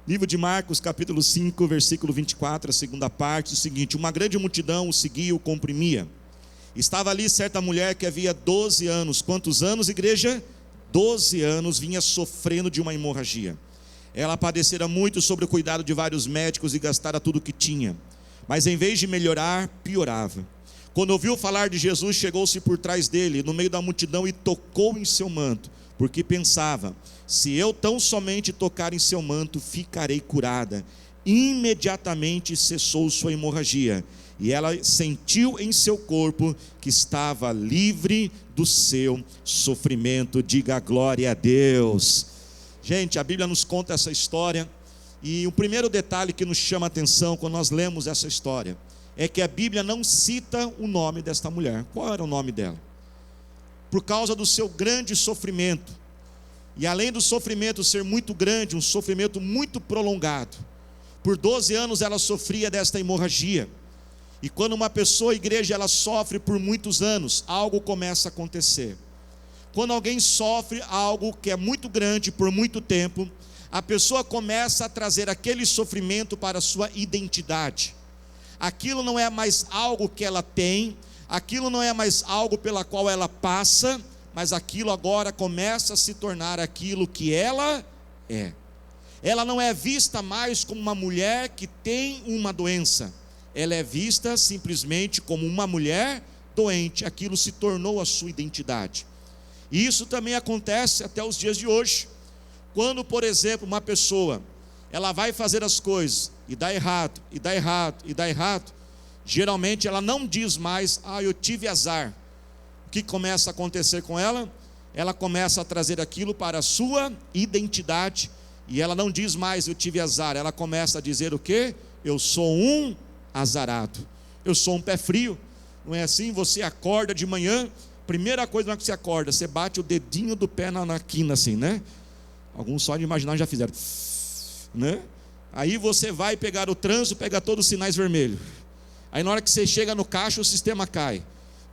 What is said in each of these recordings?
Livro de Marcos, capítulo 5, versículo 24, a segunda parte, o seguinte: uma grande multidão o seguia e o comprimia. Estava ali certa mulher que havia 12 anos, quantos anos, igreja? 12 anos, vinha sofrendo de uma hemorragia. Ela padecera muito sobre o cuidado de vários médicos e gastara tudo o que tinha, mas em vez de melhorar, piorava. Quando ouviu falar de Jesus, chegou-se por trás dele, no meio da multidão, e tocou em seu manto, porque pensava: se eu tão somente tocar em seu manto, ficarei curada. Imediatamente cessou sua hemorragia, e ela sentiu em seu corpo que estava livre do seu sofrimento. Diga glória a Deus. Gente, a Bíblia nos conta essa história, e o primeiro detalhe que nos chama a atenção quando nós lemos essa história é que a Bíblia não cita o nome desta mulher. Qual era o nome dela? Por causa do seu grande sofrimento, e além do sofrimento ser muito grande, um sofrimento muito prolongado, por 12 anos ela sofria desta hemorragia. E quando uma pessoa, igreja, ela sofre por muitos anos, algo começa a acontecer. Quando alguém sofre algo que é muito grande por muito tempo, a pessoa começa a trazer aquele sofrimento para a sua identidade. Aquilo não é mais algo que ela tem, aquilo não é mais algo pela qual ela passa, mas aquilo agora começa a se tornar aquilo que ela é. Ela não é vista mais como uma mulher que tem uma doença, ela é vista simplesmente como uma mulher doente. Aquilo se tornou a sua identidade. E isso também acontece até os dias de hoje. Quando, por exemplo, uma pessoa, ela vai fazer as coisas e dá errado, e dá errado, e dá errado, geralmente ela não diz mais: eu tive azar. O que começa a acontecer com ela? Ela começa a trazer aquilo para a sua identidade, e ela não diz mais: eu tive azar. Ela começa a dizer o quê? Eu sou um azarado, eu sou um pé frio. Não é assim? Você acorda de manhã, primeira coisa que você acorda, você bate o dedinho do pé na quina assim, né? Alguns só de imaginar já fizeram, né? Aí você vai pegar o trânsito, pega todos os sinais vermelhos. Aí na hora que você chega no caixa, o sistema cai.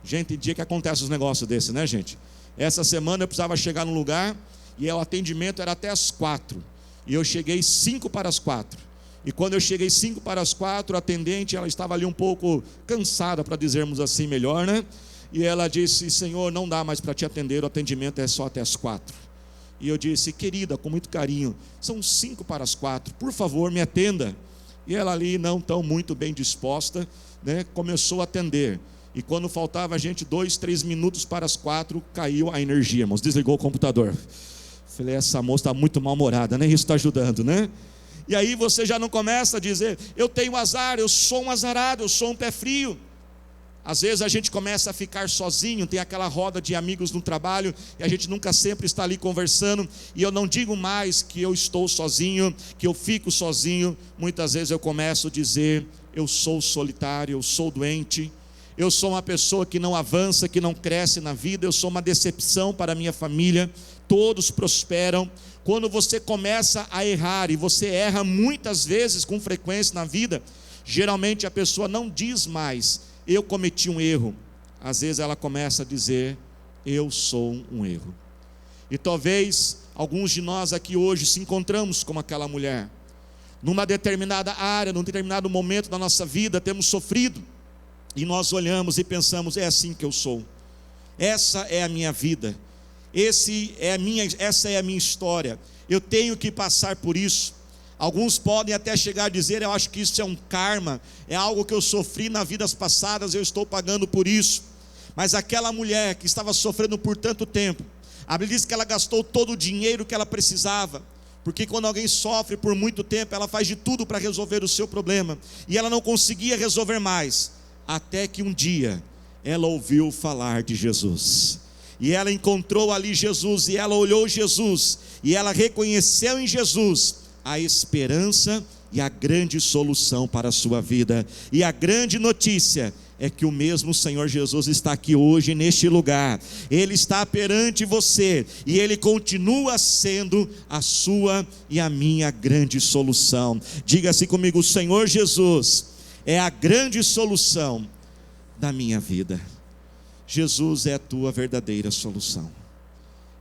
Gente, tem dia que acontece uns negócios desses, né, gente? Essa semana eu precisava chegar num lugar, e o atendimento era até às 4, e eu cheguei 5 para as 4. E quando eu cheguei 5 para as 4, a atendente, ela estava ali um pouco cansada, para dizermos assim melhor, né? E ela disse: Senhor, não dá mais para te atender, o atendimento é só até as 4. E eu disse: querida, com muito carinho, são 5 para as 4, por favor me atenda. E ela ali, não tão muito bem disposta, né, começou a atender. E quando faltava a gente 2, 3 minutos para as 4, caiu a energia, irmãos, desligou o computador. Falei: essa moça está muito mal-humorada, né? Isso está ajudando, né? E aí você já não começa a dizer: eu tenho azar, eu sou um azarado, eu sou um pé frio. Às vezes a gente começa a ficar sozinho, tem aquela roda de amigos no trabalho, e a gente nunca sempre está ali conversando, e eu não digo mais que eu estou sozinho, que eu fico sozinho. Muitas vezes eu começo a dizer: eu sou solitário, eu sou doente, eu sou uma pessoa que não avança, que não cresce na vida, eu sou uma decepção para a minha família. Todos prosperam. Quando você começa a errar, e você erra muitas vezes com frequência na vida, geralmente a pessoa não diz mais: eu cometi um erro. Às vezes ela começa a dizer: eu sou um erro. E talvez alguns de nós aqui hoje se encontramos como aquela mulher. Numa determinada área, num determinado momento da nossa vida, temos sofrido, e nós olhamos e pensamos: é assim que eu sou, essa é a minha vida, essa é a minha história, eu tenho que passar por isso. Alguns podem até chegar a dizer: eu acho que isso é um karma, é algo que eu sofri nas vidas passadas, eu estou pagando por isso. Mas aquela mulher que estava sofrendo por tanto tempo, a Bíblia diz que ela gastou todo o dinheiro que ela precisava, porque quando alguém sofre por muito tempo, ela faz de tudo para resolver o seu problema, e ela não conseguia resolver mais, até que um dia ela ouviu falar de Jesus, e ela encontrou ali Jesus, e ela olhou Jesus, e ela reconheceu em Jesus a esperança e a grande solução para a sua vida. E a grande notícia é que o mesmo Senhor Jesus está aqui hoje neste lugar. Ele está perante você, e Ele continua sendo a sua e a minha grande solução. Diga assim comigo: o Senhor Jesus é a grande solução da minha vida. Jesus é a tua verdadeira solução.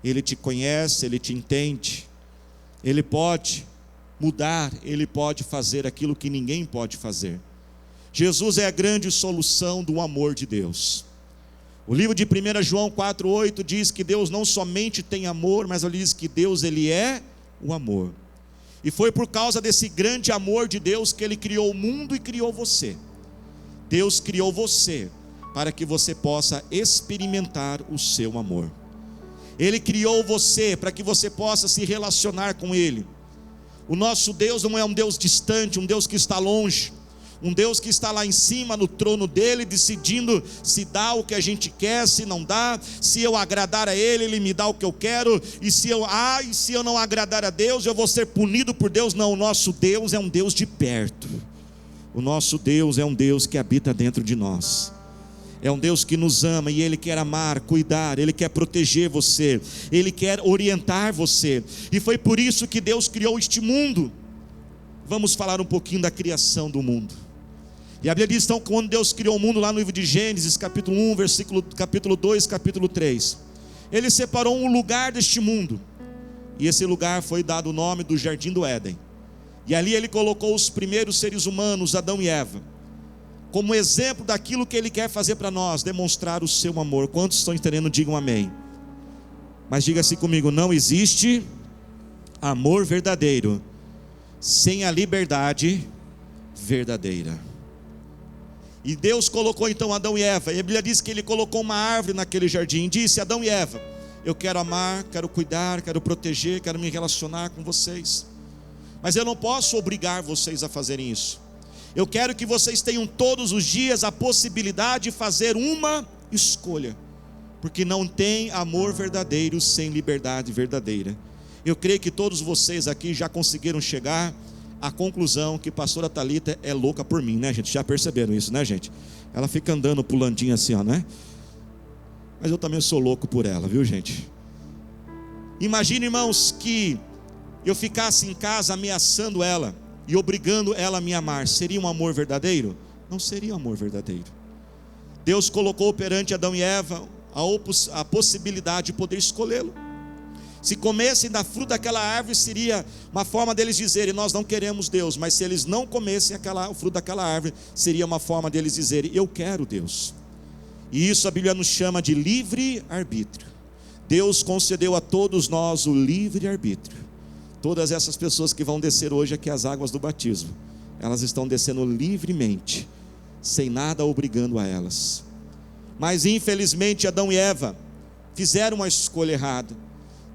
Ele te conhece, Ele te entende, Ele pode mudar, Ele pode fazer aquilo que ninguém pode fazer. Jesus é a grande solução do amor de Deus. O livro de 1 João 4,8 diz que Deus não somente tem amor, mas ele diz que Deus, Ele é o amor. E foi por causa desse grande amor de Deus que Ele criou o mundo e criou você. Deus criou você para que você possa experimentar o seu amor. Ele criou você para que você possa se relacionar com Ele. O nosso Deus não é um Deus distante, um Deus que está longe, um Deus que está lá em cima no trono dele, decidindo se dá o que a gente quer, se não dá. Se eu agradar a Ele, Ele me dá o que eu quero, e se eu não agradar a Deus, eu vou ser punido por Deus. Não, o nosso Deus é um Deus de perto. O nosso Deus é um Deus que habita dentro de nós. É um Deus que nos ama e Ele quer amar, cuidar, Ele quer proteger você, Ele quer orientar você. E foi por isso que Deus criou este mundo. Vamos falar um pouquinho da criação do mundo. E a Bíblia diz então, quando Deus criou o mundo, lá no livro de Gênesis, capítulo 1, capítulo 2, capítulo 3, Ele separou um lugar deste mundo, e esse lugar foi dado o nome do Jardim do Éden. E ali Ele colocou os primeiros seres humanos, Adão e Eva, como exemplo daquilo que Ele quer fazer para nós, demonstrar o seu amor. Quantos estão entendendo? Digam amém. Mas diga assim comigo: não existe amor verdadeiro sem a liberdade verdadeira. E Deus colocou então Adão e Eva, e a Bíblia diz que Ele colocou uma árvore naquele jardim, e disse: Adão e Eva, eu quero amar, quero cuidar, quero proteger, quero me relacionar com vocês, mas eu não posso obrigar vocês a fazerem isso. Eu quero que vocês tenham todos os dias a possibilidade de fazer uma escolha, porque não tem amor verdadeiro sem liberdade verdadeira. Eu creio que todos vocês aqui já conseguiram chegar à conclusão que a pastora Thalita é louca por mim, né, gente? Já perceberam isso, né, gente? Ela fica andando pulandinho assim, ó, né? Mas eu também sou louco por ela, viu, gente? Imagine, irmãos, que eu ficasse em casa ameaçando ela e obrigando ela a me amar. Seria um amor verdadeiro? Não seria um amor verdadeiro. Deus colocou perante Adão e Eva a possibilidade de poder escolhê-lo. Se comessem da fruta daquela árvore, seria uma forma deles dizerem: nós não queremos Deus. Mas se eles não comessem o fruto daquela árvore, seria uma forma deles dizerem: eu quero Deus. E isso a Bíblia nos chama de livre-arbítrio. Deus concedeu a todos nós o livre-arbítrio. Todas essas pessoas que vão descer hoje aqui as águas do batismo, elas estão descendo livremente, sem nada obrigando a elas. Mas infelizmente Adão e Eva fizeram uma escolha errada,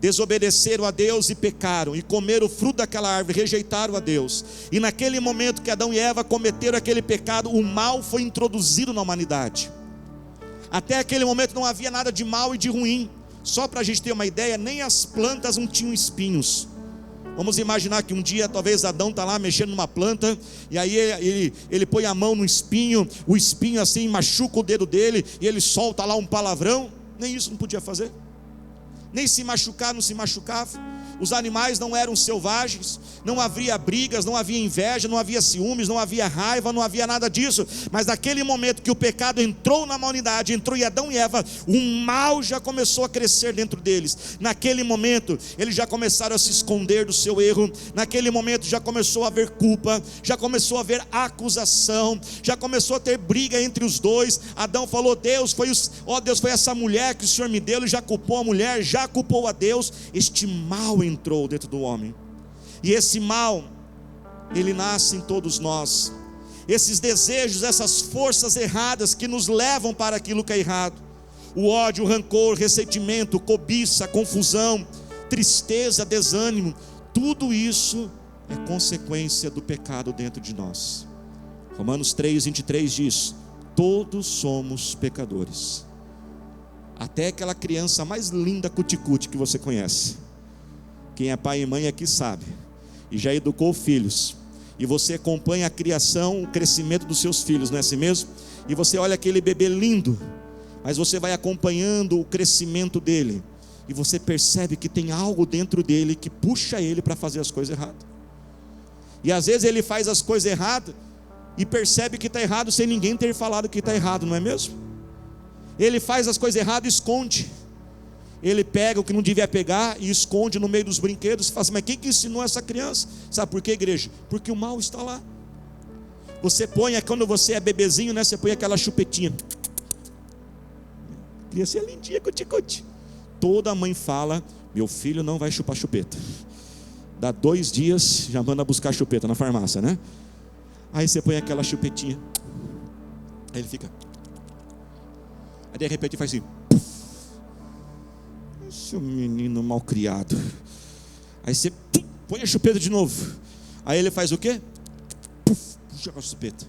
desobedeceram a Deus e pecaram, e comeram o fruto daquela árvore, rejeitaram a Deus. E naquele momento que Adão e Eva cometeram aquele pecado, o mal foi introduzido na humanidade. Até aquele momento não havia nada de mal e de ruim. Só para a gente ter uma ideia, nem as plantas não tinham espinhos. Vamos imaginar que um dia talvez Adão está lá mexendo numa planta, e aí ele põe a mão no espinho, o espinho assim machuca o dedo dele, e ele solta lá um palavrão. Nem isso não podia fazer. Nem se machucar, não se machucava. Os animais não eram selvagens, não havia brigas, não havia inveja, não havia ciúmes, não havia raiva, não havia nada disso. Mas naquele momento que o pecado entrou na humanidade, entrou em Adão e Eva, o mal já começou a crescer dentro deles. Naquele momento eles já começaram a se esconder do seu erro. Naquele momento já começou a haver culpa, já começou a haver acusação, já começou a ter briga entre os dois. Adão falou: Deus, foi essa mulher que o Senhor me deu. Ele já culpou a mulher, já culpou a Deus. Este mal entrou dentro do homem, e esse mal, ele nasce em todos nós. Esses desejos, essas forças erradas que nos levam para aquilo que é errado, o ódio, o rancor, ressentimento, cobiça, confusão, tristeza, desânimo, tudo isso é consequência do pecado dentro de nós. Romanos 3:23 diz: todos somos pecadores. Até aquela criança mais linda cuticute que você conhece, quem é pai e mãe aqui sabe, e já educou filhos, e você acompanha a criação, o crescimento dos seus filhos, não é assim mesmo? E você olha aquele bebê lindo, mas você vai acompanhando o crescimento dele, e você percebe que tem algo dentro dele que puxa ele para fazer as coisas erradas. E às vezes ele faz as coisas erradas e percebe que está errado sem ninguém ter falado que está errado, não é mesmo? Ele faz as coisas erradas e esconde. ele pega o que não devia pegar e esconde no meio dos brinquedos e fala assim: mas quem que ensinou essa criança? Sabe por quê, igreja? Porque o mal está lá. Você põe, quando você é bebezinho, né, você põe aquela chupetinha. Criança é lindinha, cuti-cuti. Toda mãe fala: meu filho não vai chupar chupeta. Dá 2 dias, já manda buscar chupeta na farmácia, né? Aí você põe aquela chupetinha, aí ele fica. Aí de repente faz assim: seu menino mal criado. Aí você põe a chupeta de novo. Aí ele faz o quê? Joga a chupeta.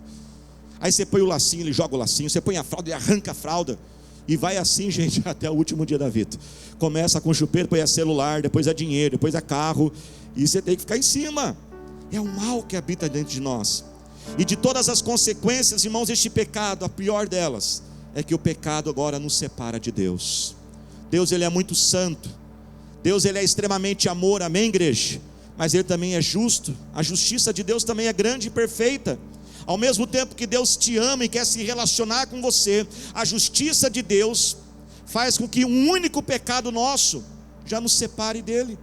Aí você põe o lacinho, ele joga o lacinho. Você põe a fralda e arranca a fralda. E vai assim, gente, até o último dia da vida. Começa com chupeta, depois é celular, depois é dinheiro, depois é carro. E você tem que ficar em cima. É o mal que habita dentro de nós. E de todas as consequências, irmãos, este pecado, a pior delas é que o pecado agora nos separa de Deus. Deus, ele é muito santo. Deus, ele é extremamente amor, amém, igreja? Mas ele também é justo. A justiça de Deus também é grande e perfeita. Ao mesmo tempo que Deus te ama e quer se relacionar com você, a justiça de Deus faz com que um único pecado nosso já nos separe dele.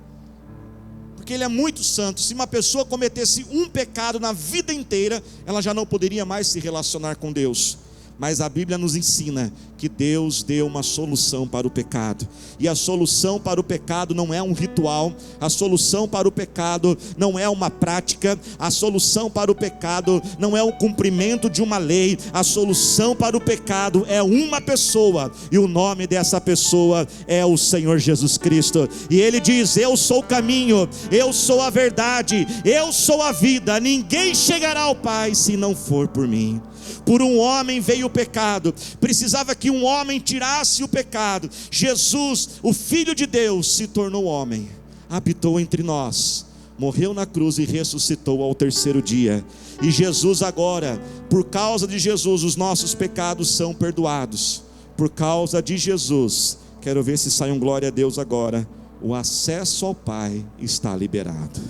Porque ele é muito santo. Se uma pessoa cometesse um pecado na vida inteira, ela já não poderia mais se relacionar com Deus. Mas a Bíblia nos ensina que Deus deu uma solução para o pecado. E a solução para o pecado não é um ritual. A solução para o pecado não é uma prática. A solução para o pecado não é o cumprimento de uma lei. A solução para o pecado é uma pessoa. E o nome dessa pessoa é o Senhor Jesus Cristo. E ele diz: eu sou o caminho, eu sou a verdade, eu sou a vida. Ninguém chegará ao Pai se não for por mim. Por um homem veio o pecado, precisava que um homem tirasse o pecado. Jesus, o Filho de Deus, se tornou homem, habitou entre nós, morreu na cruz e ressuscitou ao 3º dia. E Jesus agora, por causa de Jesus, os nossos pecados são perdoados. Por causa de Jesus, quero ver se sai um glória a Deus agora, o acesso ao Pai está liberado.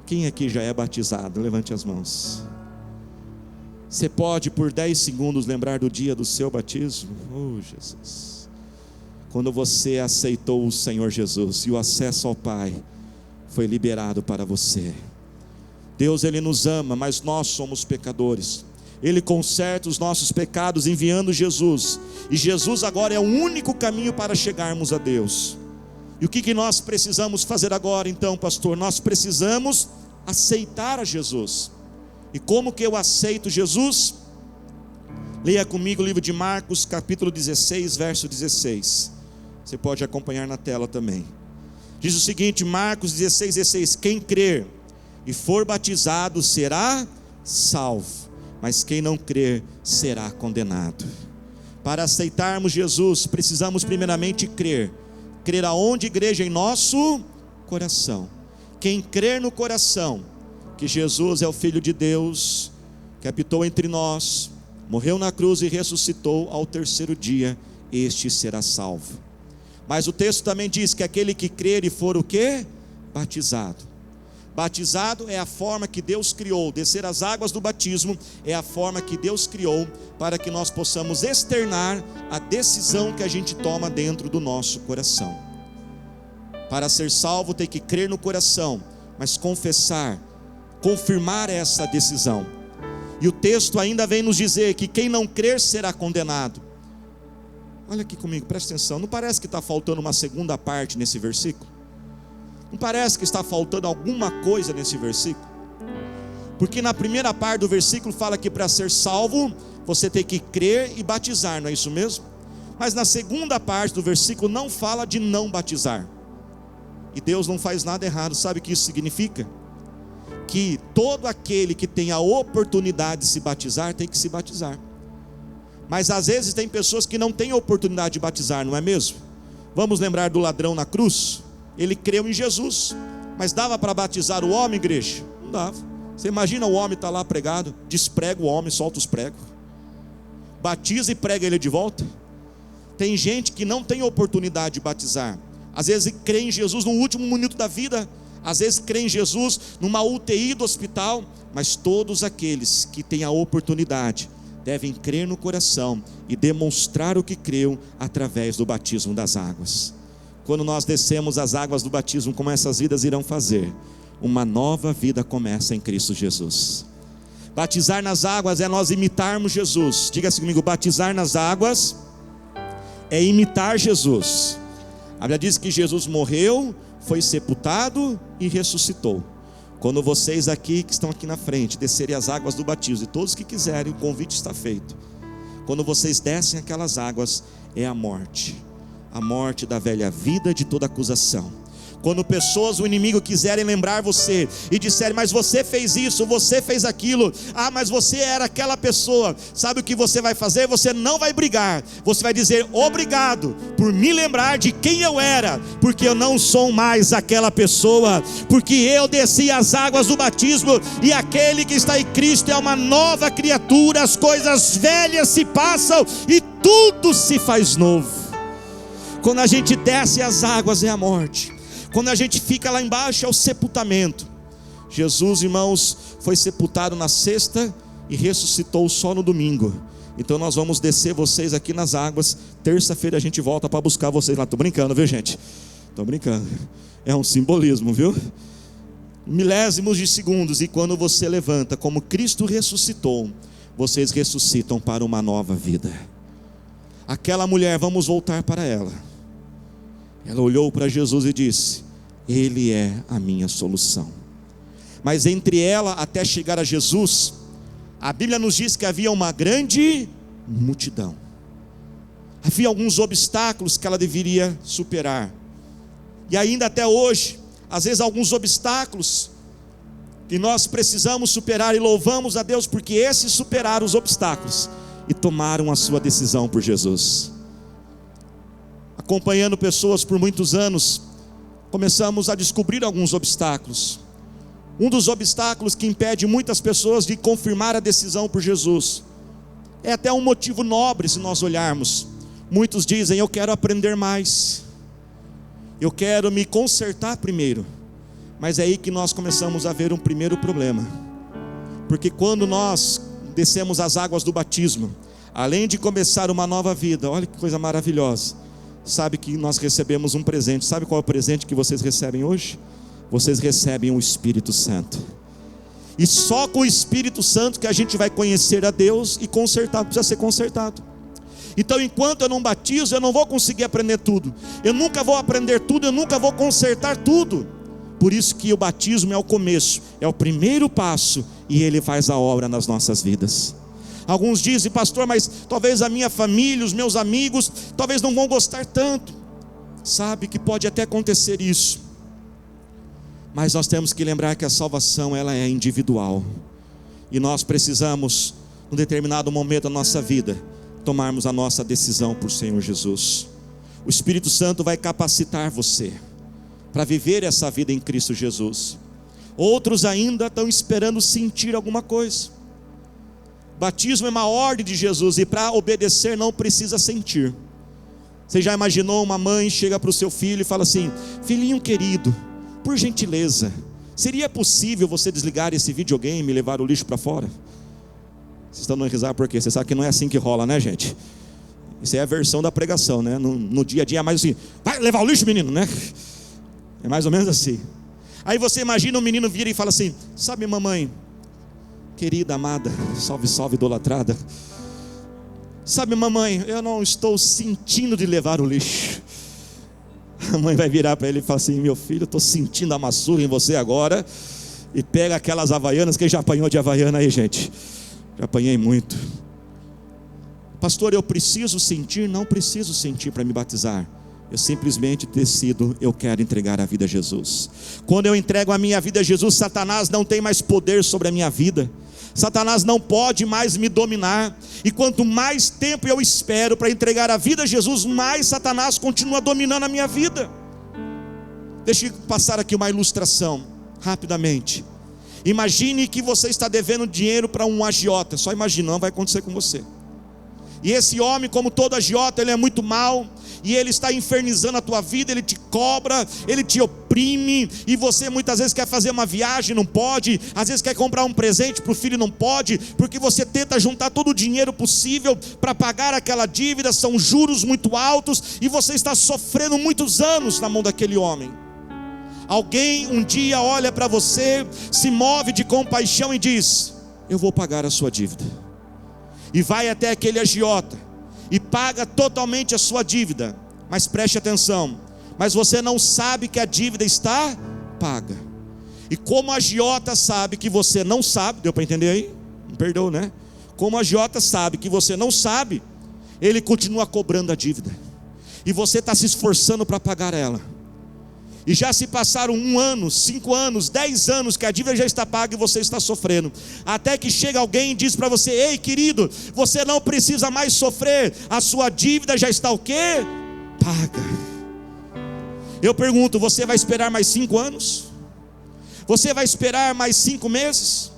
Quem aqui já é batizado? Levante as mãos. Você pode por 10 segundos lembrar do dia do seu batismo? Oh, Jesus. Quando você aceitou o Senhor Jesus e o acesso ao Pai foi liberado para você. Deus, ele nos ama, mas nós somos pecadores. Ele conserta os nossos pecados enviando Jesus. E Jesus agora é o único caminho para chegarmos a Deus. E o que nós precisamos fazer agora então, pastor? Nós precisamos aceitar a Jesus. E como que eu aceito Jesus? Leia comigo o livro de Marcos, capítulo 16, verso 16. Você pode acompanhar na tela também. Diz o seguinte, Marcos 16, 16: quem crer e for batizado será salvo, mas quem não crer será condenado. Para aceitarmos Jesus, precisamos primeiramente crer. Crer aonde, igreja? Em nosso coração. Quem crer no coração que Jesus é o Filho de Deus, que habitou entre nós, morreu na cruz e ressuscitou ao 3º dia, este será salvo. Mas o texto também diz que aquele que crer e for o quê? Batizado. Batizado é a forma que Deus criou, descer as águas do batismo é a forma que Deus criou para que nós possamos externar a decisão que a gente toma dentro do nosso coração. Para ser salvo tem que crer no coração, mas confessar, confirmar essa decisão. E o texto ainda vem nos dizer que quem não crer será condenado. Olha aqui comigo, presta atenção. Não parece que está faltando uma segunda parte nesse versículo? Não parece que está faltando alguma coisa nesse versículo? Porque na primeira parte do versículo fala que para ser salvo você tem que crer e batizar, não é isso mesmo? Mas na segunda parte do versículo não fala de não batizar. E Deus não faz nada errado. Sabe o que isso significa? Que todo aquele que tem a oportunidade de se batizar tem que se batizar. Mas às vezes tem pessoas que não têm a oportunidade de batizar, não é mesmo? Vamos lembrar do ladrão na cruz? Ele creu em Jesus, mas dava para batizar o homem, igreja? Não dava. Você imagina o homem está lá pregado, desprega o homem, solta os pregos, batiza e prega ele de volta. Tem gente que não tem oportunidade de batizar. Às vezes crê em Jesus no último minuto da vida, às vezes crê em Jesus numa UTI do hospital, mas todos aqueles que têm a oportunidade devem crer no coração e demonstrar o que creu através do batismo das águas. Quando nós descemos as águas do batismo, como essas vidas irão fazer, uma nova vida começa em Cristo Jesus. Batizar nas águas é nós imitarmos Jesus. Diga assim comigo: batizar nas águas é imitar Jesus. A Bíblia diz que Jesus morreu, foi sepultado e ressuscitou. Quando vocês aqui, que estão aqui na frente, descerem as águas do batismo, e todos que quiserem, o convite está feito. Quando vocês descem aquelas águas, é a morte da velha vida, de toda acusação. Quando pessoas, o inimigo, quiserem lembrar você e disserem: mas você fez isso, você fez aquilo, mas você era aquela pessoa, sabe o que você vai fazer? Você não vai brigar, você vai dizer: obrigado por me lembrar de quem eu era, porque eu não sou mais aquela pessoa, porque eu desci as águas do batismo, e aquele que está em Cristo é uma nova criatura, as coisas velhas se passam e tudo se faz novo. Quando a gente desce as águas é a morte. Quando a gente fica lá embaixo é o sepultamento. Jesus, irmãos, foi sepultado na sexta e ressuscitou só no domingo. Então nós vamos descer vocês aqui nas águas. Terça-feira a gente volta para buscar vocês lá. Estou brincando, viu, gente? Estou brincando. É um simbolismo, viu? Milésimos de segundos. E quando você levanta, como Cristo ressuscitou, vocês ressuscitam para uma nova vida. Aquela mulher, vamos voltar para ela. Ela olhou para Jesus e disse: Ele é a minha solução. Mas entre ela até chegar a Jesus, a Bíblia nos diz que havia uma grande multidão. Havia alguns obstáculos que ela deveria superar. E ainda até hoje, às vezes alguns obstáculos que nós precisamos superar, e louvamos a Deus porque esses superaram os obstáculos e tomaram a sua decisão por Jesus. Acompanhando pessoas por muitos anos, começamos a descobrir alguns obstáculos. Um dos obstáculos que impede muitas pessoas de confirmar a decisão por Jesus é até um motivo nobre, se nós olharmos. Muitos dizem: eu quero aprender mais, eu quero me consertar primeiro. Mas é aí que nós começamos a ver um primeiro problema, porque quando nós descemos as águas do batismo, além de começar uma nova vida, olha que coisa maravilhosa, sabe que nós recebemos um presente. Sabe qual é o presente que vocês recebem hoje? Vocês recebem o Espírito Santo. E só com o Espírito Santo que a gente vai conhecer a Deus e consertar, precisa ser consertado. Então enquanto eu não batizo, eu não vou conseguir aprender tudo, eu nunca vou aprender tudo, eu nunca vou consertar tudo. Por isso que o batismo é o começo, é o primeiro passo, e ele faz a obra nas nossas vidas. Alguns dizem: pastor, mas talvez a minha família, os meus amigos, talvez não vão gostar tanto. Sabe que pode até acontecer isso, mas nós temos que lembrar que a salvação, ela é individual, e nós precisamos, num determinado momento da nossa vida, tomarmos a nossa decisão por Senhor Jesus. O Espírito Santo vai capacitar você para viver essa vida em Cristo Jesus. Outros ainda estão esperando sentir alguma coisa. Batismo é uma ordem de Jesus, e para obedecer não precisa sentir. Você já imaginou uma mãe chega para o seu filho e fala assim: filhinho querido, por gentileza, seria possível você desligar esse videogame e levar o lixo para fora? Vocês estão dando risada por quê? Você sabe que não é assim que rola, né, gente? Isso é a versão da pregação, né? No dia a dia é mais assim: vai levar o lixo, menino, né? É mais ou menos assim. Aí você imagina um menino vir e fala assim: sabe, mamãe querida, amada, salve, salve, idolatrada, sabe, mamãe, eu não estou sentindo de levar o lixo. A mãe vai virar para ele e falar assim: meu filho, estou sentindo a massurra em você agora. E pega aquelas havaianas. Quem já apanhou de havaiana aí, gente? Já apanhei muito. Pastor, eu preciso sentir? Não preciso sentir para me batizar. Eu simplesmente decido: eu quero entregar a vida a Jesus. Quando eu entrego a minha vida a Jesus, Satanás não tem mais poder sobre a minha vida. Satanás não pode mais me dominar. E quanto mais tempo eu espero para entregar a vida a Jesus, mais Satanás continua dominando a minha vida. Deixa eu passar aqui uma ilustração, rapidamente. Imagine que você está devendo dinheiro para um agiota. Só imagina, não vai acontecer com você. E esse homem, como todo agiota, ele é muito mau, e ele está infernizando a tua vida, ele te cobra, ele te oprime, oprime, e você muitas vezes quer fazer uma viagem, não pode, às vezes quer comprar um presente para o filho, não pode, porque você tenta juntar todo o dinheiro possível para pagar aquela dívida, são juros muito altos, e você está sofrendo muitos anos na mão daquele homem. Alguém um dia olha para você, se move de compaixão e diz: eu vou pagar a sua dívida, e vai até aquele agiota, e paga totalmente a sua dívida. Mas preste atenção, mas você não sabe que a dívida está paga. E como a agiota sabe que você não sabe, deu para entender aí? Me perdoa, né? Como a agiota sabe que você não sabe, ele continua cobrando a dívida, e você está se esforçando para pagar ela. E já se passaram 1 ano, 5 anos, 10 anos que a dívida já está paga e você está sofrendo. Até que chega alguém e diz para você: ei querido, você não precisa mais sofrer, a sua dívida já está o quê? Paga. Eu pergunto, você vai esperar mais 5 anos? Você vai esperar mais 5 meses?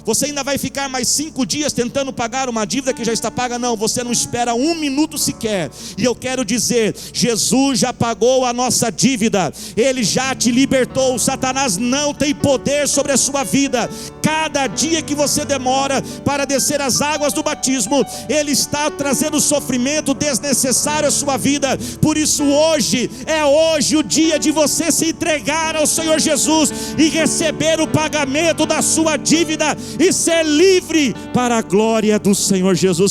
Você ainda vai ficar mais 5 dias tentando pagar uma dívida que já está paga? Não, você não espera 1 minuto sequer. E eu quero dizer, Jesus já pagou a nossa dívida, Ele já te libertou. Satanás não tem poder sobre a sua vida. Cada dia que você demora para descer as águas do batismo, ele está trazendo sofrimento desnecessário à sua vida. Por isso hoje é o dia de você se entregar ao Senhor Jesus e receber o pagamento da sua dívida e ser livre para a glória do Senhor Jesus.